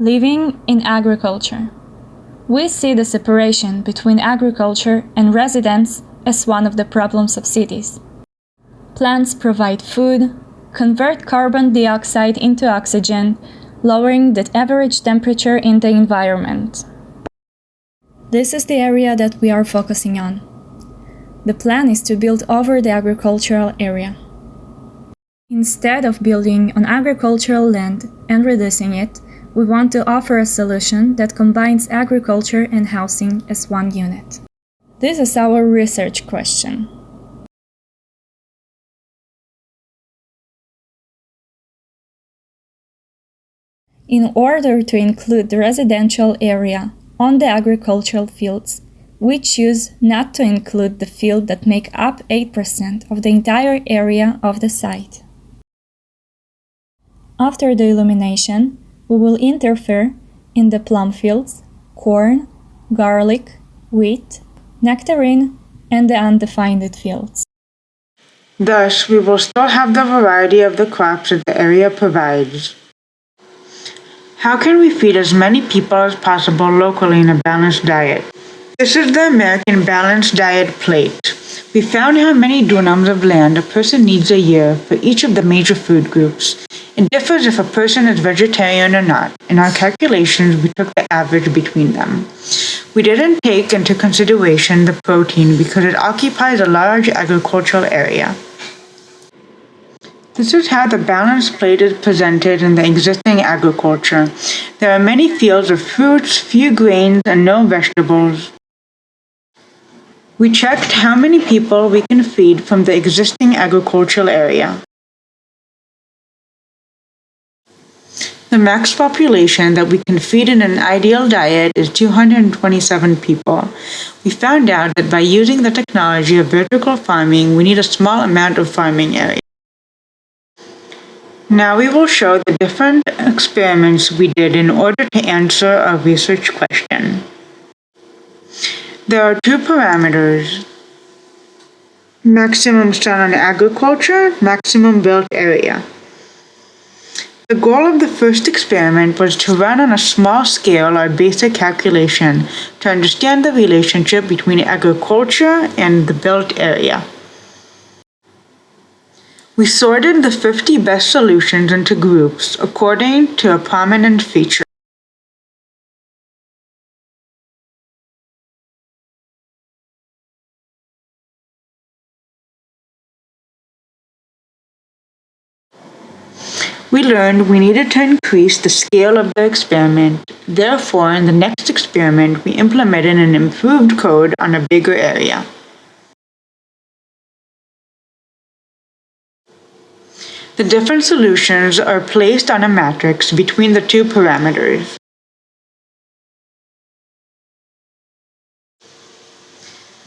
Living in agriculture. We see the separation between agriculture and residence as one of the problems of cities. Plants provide food, convert carbon dioxide into oxygen, lowering the average temperature in the environment. This is the area that we are focusing on. The plan is to build over the agricultural area. Instead of building on agricultural land and reducing it, we want to offer a solution that combines agriculture and housing as one unit. This is our research question. In order to include the residential area on the agricultural fields, we choose not to include the fields that make up 8% of the entire area of the site. After the illumination, we will interfere in the plum fields, corn, garlic, wheat, nectarine, and the undefined fields. Thus, we will still have the variety of the crops that the area provides. How can we feed as many people as possible locally in a balanced diet? This is the American Balanced Diet Plate. We found how many dunams of land a person needs a year for each of the major food groups. It differs if a person is vegetarian or not. In our calculations, we took the average between them. We didn't take into consideration the protein because it occupies a large agricultural area. This is how the balanced plate is presented in the existing agriculture. There are many fields of fruits, few grains, and no vegetables. We checked how many people we can feed from the existing agricultural area. The max population that we can feed in an ideal diet is 227 people. We found out that by using the technology of vertical farming, we need a small amount of farming area. Now we will show the different experiments we did in order to answer our research question. There are two parameters: maximum sun on agriculture, maximum built area. The goal of the first experiment was to run on a small scale our basic calculation to understand the relationship between agriculture and the built area. We sorted the 50 best solutions into groups according to a prominent feature. We learned we needed to increase the scale of the experiment. Therefore, in the next experiment, we implemented an improved code on a bigger area. The different solutions are placed on a matrix between the two parameters.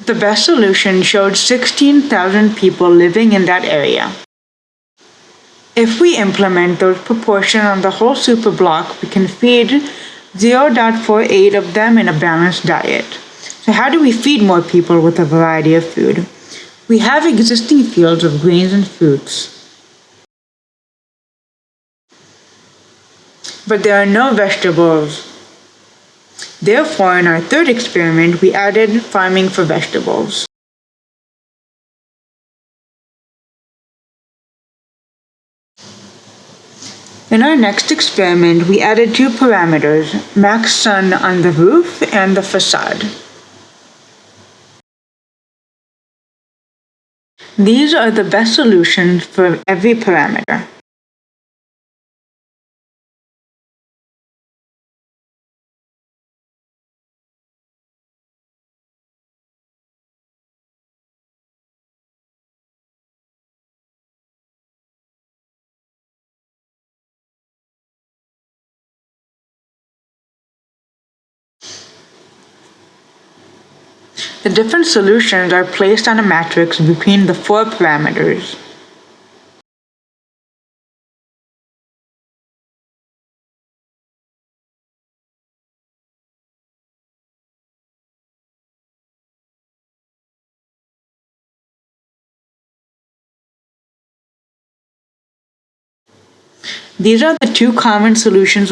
The best solution showed 16,000 people living in that area. If we implement those proportions on the whole superblock, we can feed 0.48 of them in a balanced diet. So how do we feed more people with a variety of food? We have existing fields of grains and fruits, but there are no vegetables. Therefore, in our third experiment, we added farming for vegetables. In our next experiment, we added two parameters: max sun on the roof and the facade. These are the best solutions for every parameter. The different solutions are placed on a matrix between the four parameters. These are the two common solutions.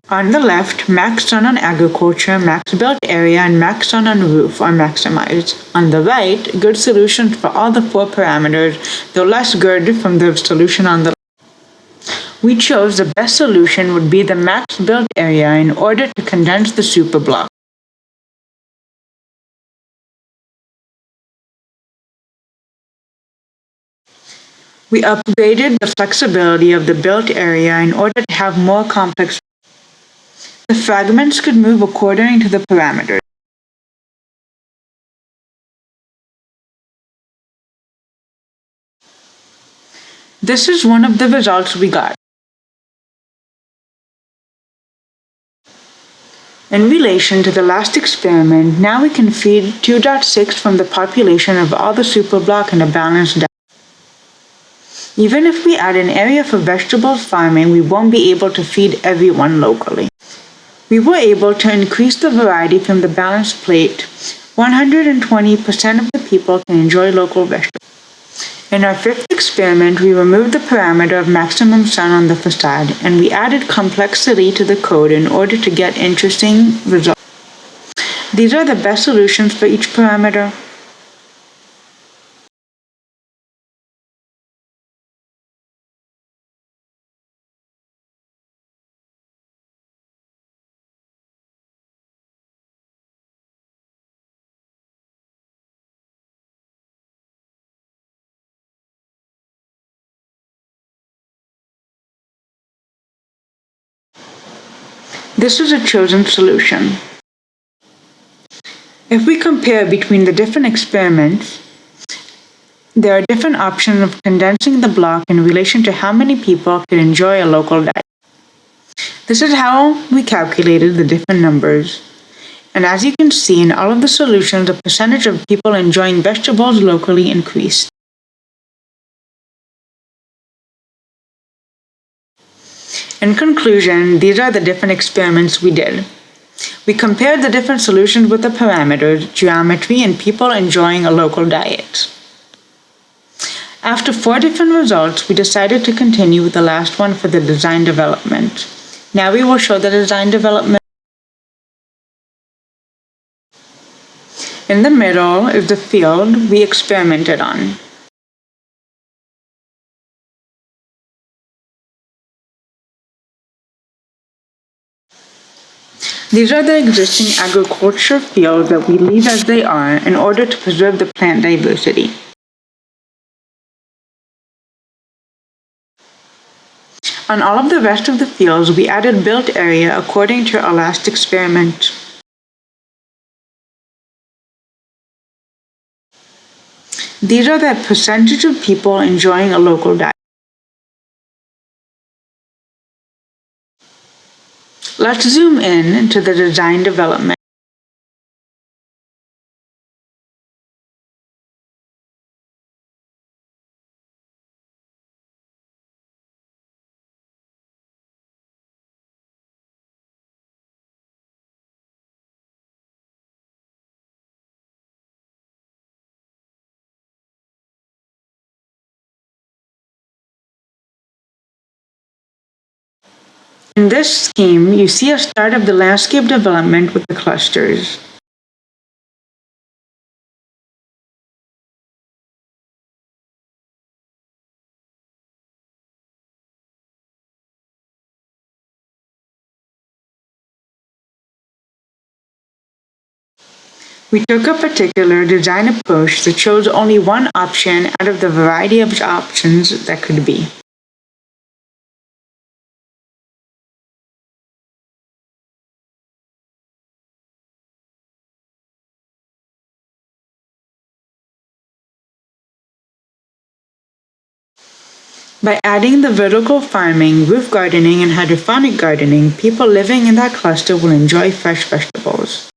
On the left, max sun on agriculture, max built area, and max sun on roof are maximized. On the right, good solutions for all the four parameters, though less good from the solution on the left. We chose the best solution would be the max built area in order to condense the superblock. We upgraded the flexibility of the built area in order to have more complex. The fragments could move according to the parameters. This is one of the results we got. In relation to the last experiment, now we can feed 2.6 from the population of all the superblock in a balanced diet. Even if we add an area for vegetable farming, we won't be able to feed everyone locally. We were able to increase the variety from the balanced plate. 120% of the people can enjoy local vegetables. In our fifth experiment, we removed the parameter of maximum sun on the facade, and we added complexity to the code in order to get interesting results. These are the best solutions for each parameter. This is a chosen solution. If we compare between the different experiments, there are different options of condensing the block in relation to how many people can enjoy a local diet. This is how we calculated the different numbers. And as you can see in all of the solutions, the percentage of people enjoying vegetables locally increased. In conclusion, these are the different experiments we did. We compared the different solutions with the parameters, geometry, and people enjoying a local diet. After 4 different results, we decided to continue with the last one for the design development. Now we will show the design development. In the middle is the field we experimented on. These are the existing agriculture fields that we leave as they are in order to preserve the plant diversity. On all of the rest of the fields, we added built area according to our last experiment. These are the percentage of people enjoying a local diet. Let's zoom in to the design development. In this scheme, you see a start of the landscape development with the clusters. We took a particular design approach that chose only one option out of the variety of options that could be. By adding the vertical farming, roof gardening, and hydroponic gardening, people living in that cluster will enjoy fresh vegetables.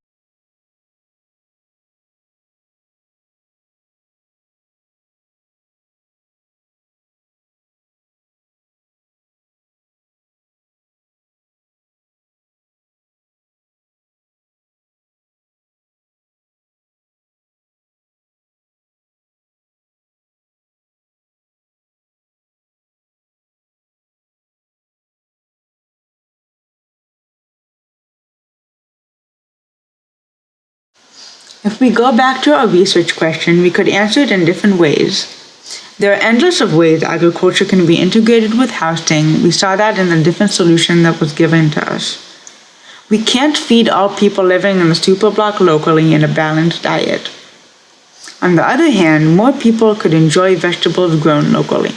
If we go back to our research question, we could answer it in different ways. There are endless of ways agriculture can be integrated with housing. We saw that in the different solution that was given to us. We can't feed all people living in a superblock locally in a balanced diet. On the other hand, more people could enjoy vegetables grown locally.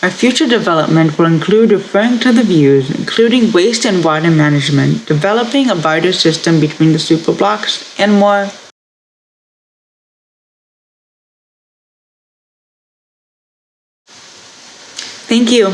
Our future development will include referring to the views, including waste and water management, developing a barter system between the superblocks, and more. Thank you.